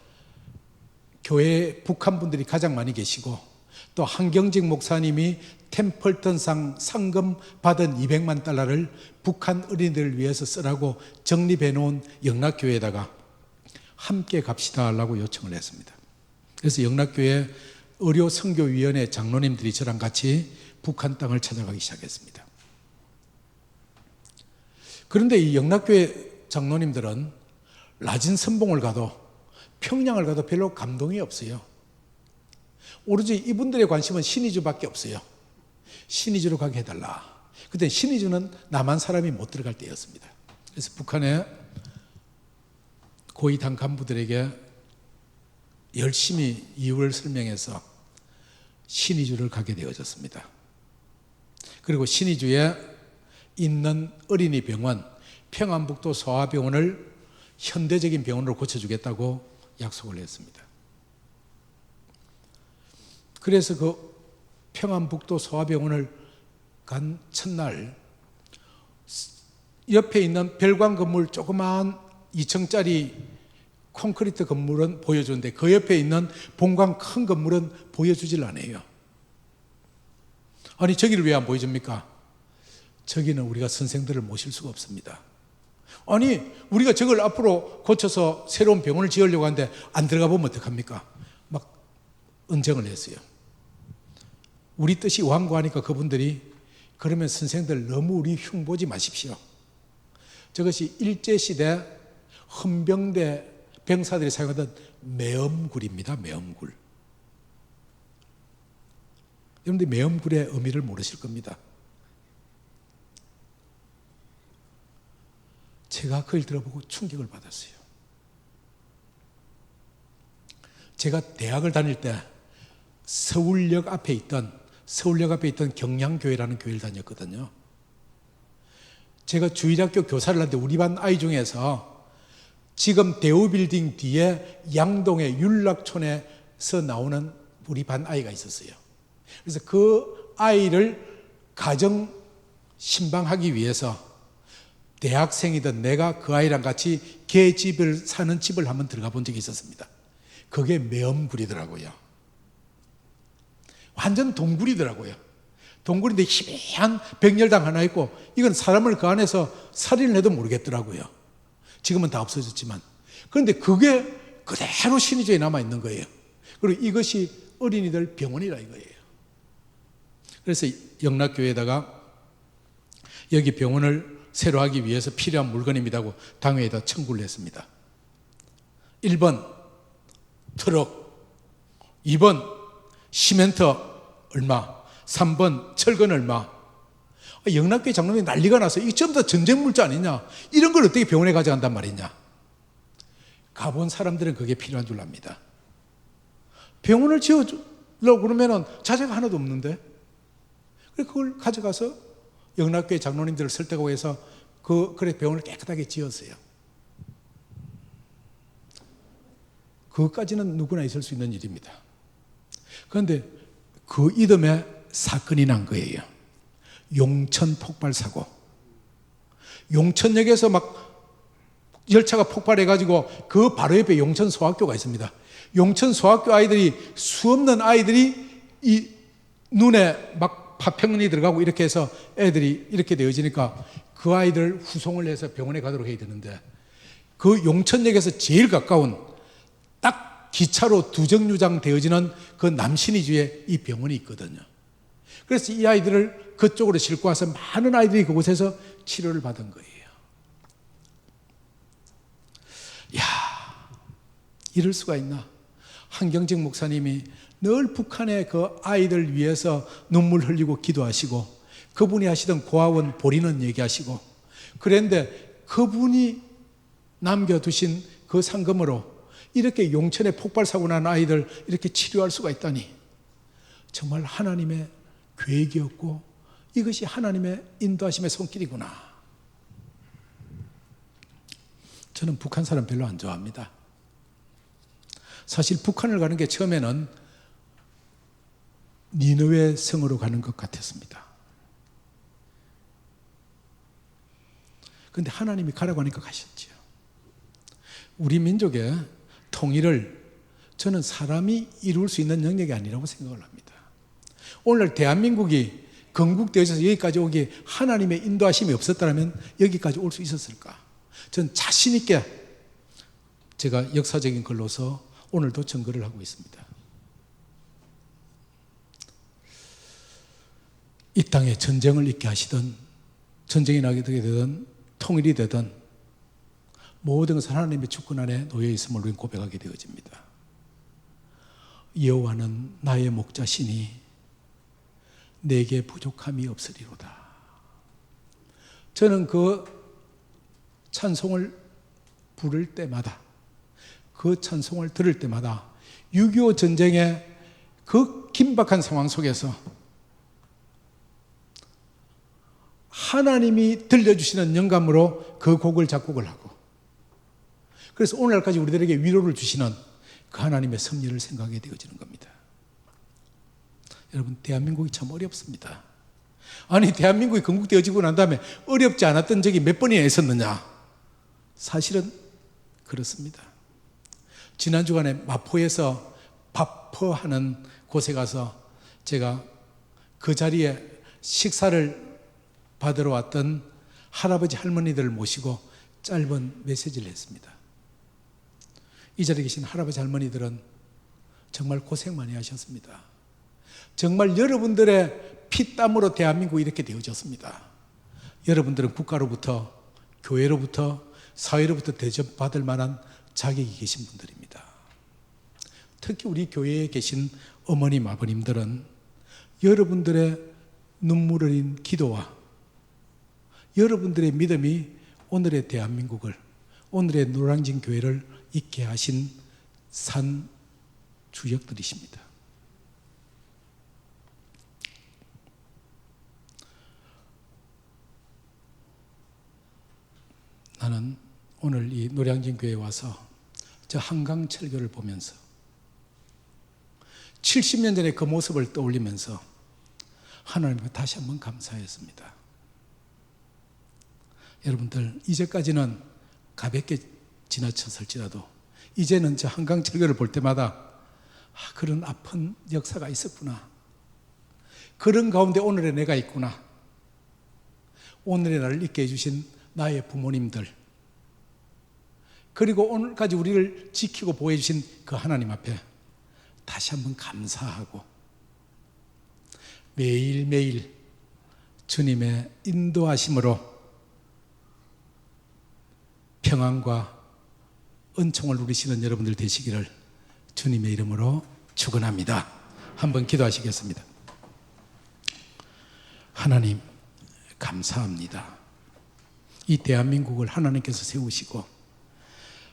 교회에 북한 분들이 가장 많이 계시고, 또 한경직 목사님이 템플턴상 상금 받은 200만 달러를 북한 어린이들을 위해서 쓰라고 적립해 놓은 영락교회에다가 함께 갑시다 라고 요청을 했습니다. 그래서 영락교회 의료선교위원회 장로님들이 저랑 같이 북한 땅을 찾아가기 시작했습니다. 그런데 이 영락교회 장로님들은 라진 선봉을 가도 평양을 가도 별로 감동이 없어요. 오로지 이분들의 관심은 신의주밖에 없어요. 신의주로 가게 해달라. 그때 신의주는 남한 사람이 못 들어갈 때였습니다. 그래서 북한의 고위당 간부들에게 열심히 이유를 설명해서 신의주를 가게 되어졌습니다. 그리고 신의주에 있는 어린이 병원, 평안북도 소아병원을 현대적인 병원으로 고쳐주겠다고 약속을 했습니다. 그래서 그 평안북도 소아병원을 간 첫날 옆에 있는 별관 건물 조그마한 2층짜리 콘크리트 건물은 보여주는데 그 옆에 있는 본관 큰 건물은 보여주질 않아요. 아니 저기를 왜 안 보여줍니까? 저기는 우리가 선생들을 모실 수가 없습니다. 아니 우리가 저걸 앞으로 고쳐서 새로운 병원을 지으려고 하는데 안 들어가 보면 어떡합니까? 막 언쟁을 했어요. 우리 뜻이 완고하니까 그분들이 그러면 선생들 너무 우리 흉보지 마십시오. 저것이 일제시대 헌병대 병사들이 사용하던 매엄굴입니다. 매엄굴. 여러분들 매엄굴의 의미를 모르실 겁니다. 제가 그 일 들어보고 충격을 받았어요. 제가 대학을 다닐 때 서울역 앞에 있던 경량교회라는 교회를 다녔거든요. 제가 주일학교 교사를 하는데 우리 반 아이 중에서 지금 대우빌딩 뒤에 양동의 윤락촌에서 나오는 우리 반 아이가 있었어요. 그래서 그 아이를 가정 신방하기 위해서 대학생이던 내가 그 아이랑 같이 개집을 사는 집을 한번 들어가 본 적이 있었습니다. 그게 매엄굴이더라고요. 완전 동굴이더라고요. 동굴인데 희미한 백열당 하나 있고 이건 사람을 그 안에서 살인을 해도 모르겠더라고요. 지금은 다 없어졌지만. 그런데 그게 그대로 신의주에 남아있는 거예요. 그리고 이것이 어린이들 병원이라 이거예요. 그래서 영락교회에다가 여기 병원을 새로 하기 위해서 필요한 물건입니다 하고 당회에다 청구를 했습니다. 1번 트럭, 2번 시멘트 얼마, 3번 철근 얼마. 영락교회 장로님이 난리가 나서 이 전부 다 전쟁 물자 아니냐, 이런 걸 어떻게 병원에 가져간단 말이냐. 가본 사람들은 그게 필요한 줄 압니다. 병원을 지어주려고 그러면 자재가 하나도 없는데, 그걸 가져가서 영락교회 장로님들을 설득하고 해서 그래 병원을 깨끗하게 지었어요. 그것까지는 누구나 있을 수 있는 일입니다. 그런데 그 이듬해 사건이 난 거예요. 용천 폭발 사고. 용천역에서 막 열차가 폭발해가지고 그 바로 옆에 용천 소학교가 있습니다. 용천 소학교 아이들이, 수없는 아이들이 이 눈에 막 파편이 들어가고 이렇게 해서 애들이 이렇게 되어지니까 그 아이들 후송을 해서 병원에 가도록 해야 되는데, 그 용천역에서 제일 가까운 딱 기차로 2정류장 되어지는 그 남신이주에 이 병원이 있거든요. 그래서 이 아이들을 그쪽으로 싣고 와서 많은 아이들이 그곳에서 치료를 받은 거예요. 야, 이럴 수가 있나? 한경직 목사님이 늘 북한의 그 아이들 위해서 눈물 흘리고 기도하시고, 그분이 하시던 고아원 보리는 얘기하시고, 그런데 그분이 남겨두신 그 상금으로 이렇게 용천에 폭발 사고 난 아이들 이렇게 치료할 수가 있다니, 정말 하나님의 계획이었고 이것이 하나님의 인도하심의 손길이구나. 저는 북한 사람 별로 안 좋아합니다. 사실 북한을 가는 게 처음에는 니느웨 성으로 가는 것 같았습니다. 그런데 하나님이 가라고 하니까 가셨지요. 우리 민족의 통일을 저는 사람이 이룰 수 있는 영역이 아니라고 생각을 합니다. 오늘 대한민국이 건국되어서 여기까지 오기에 하나님의 인도하심이 없었다면 여기까지 올 수 있었을까? 전 자신 있게 제가 역사적인 글로서 오늘도 증거를 하고 있습니다. 이 땅에 전쟁을 있게 하시든, 전쟁이 나게 되든, 통일이 되든, 모든 것은 하나님의 주권 안에 놓여 있음을 우리는 고백하게 되어집니다. 여호와는 나의 목자시니 내게 부족함이 없으리로다. 저는 그 찬송을 부를 때마다, 그 찬송을 들을 때마다 6.25 전쟁의 그 긴박한 상황 속에서 하나님이 들려주시는 영감으로 그 곡을 작곡을 하고, 그래서 오늘날까지 우리들에게 위로를 주시는 그 하나님의 섭리를 생각하게 되어지는 겁니다. 여러분, 대한민국이 참 어렵습니다. 아니, 대한민국이 건국되어지고 난 다음에 어렵지 않았던 적이 몇 번이나 있었느냐? 사실은 그렇습니다. 지난 주간에 마포에서 밥퍼하는 곳에 가서 제가 그 자리에 식사를 받으러 왔던 할아버지 할머니들을 모시고 짧은 메시지를 했습니다. 이 자리에 계신 할아버지 할머니들은 정말 고생 많이 하셨습니다. 정말 여러분들의 피땀으로 대한민국이 이렇게 되어졌습니다. 여러분들은 국가로부터, 교회로부터, 사회로부터 대접받을 만한 자격이 계신 분들입니다. 특히 우리 교회에 계신 어머님, 아버님들은 여러분들의 눈물 흘린 기도와 여러분들의 믿음이 오늘의 대한민국을, 오늘의 노량진 교회를 있게 하신 산 주역들이십니다. 나는 오늘 이 노량진 교회에 와서 저 한강철교를 보면서 70년 전에 그 모습을 떠올리면서 하나님께 다시 한번 감사했습니다. 여러분들, 이제까지는 가볍게 지나쳤을지라도 이제는 저 한강철교를 볼 때마다 그런 아픈 역사가 있었구나, 그런 가운데 오늘의 내가 있구나, 오늘의 나를 있게 해주신 나의 부모님들, 그리고 오늘까지 우리를 지키고 보호해 주신 그 하나님 앞에 다시 한번 감사하고 매일매일 주님의 인도하심으로 평안과 은총을 누리시는 여러분들 되시기를 주님의 이름으로 축원합니다. 한번 기도하시겠습니다. 하나님 감사합니다. 이 대한민국을 하나님께서 세우시고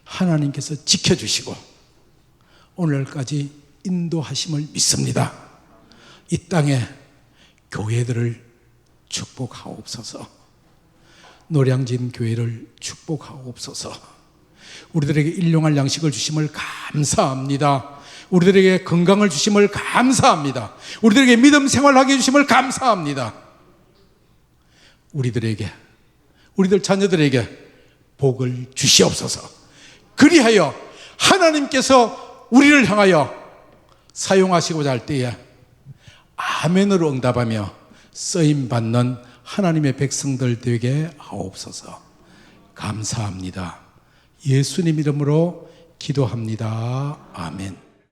하나님께서 지켜주시고 오늘까지 인도하심을 믿습니다. 이 땅에 교회들을 축복하옵소서. 노량진 교회를 축복하옵소서. 우리들에게 일용할 양식을 주심을 감사합니다. 우리들에게 건강을 주심을 감사합니다. 우리들에게 믿음 생활하게 해주심을 감사합니다. 우리들 자녀들에게 복을 주시옵소서. 그리하여 하나님께서 우리를 향하여 사용하시고자 할 때에 아멘으로 응답하며 쓰임받는 하나님의 백성들 되게 하옵소서. 감사합니다. 예수님 이름으로 기도합니다. 아멘.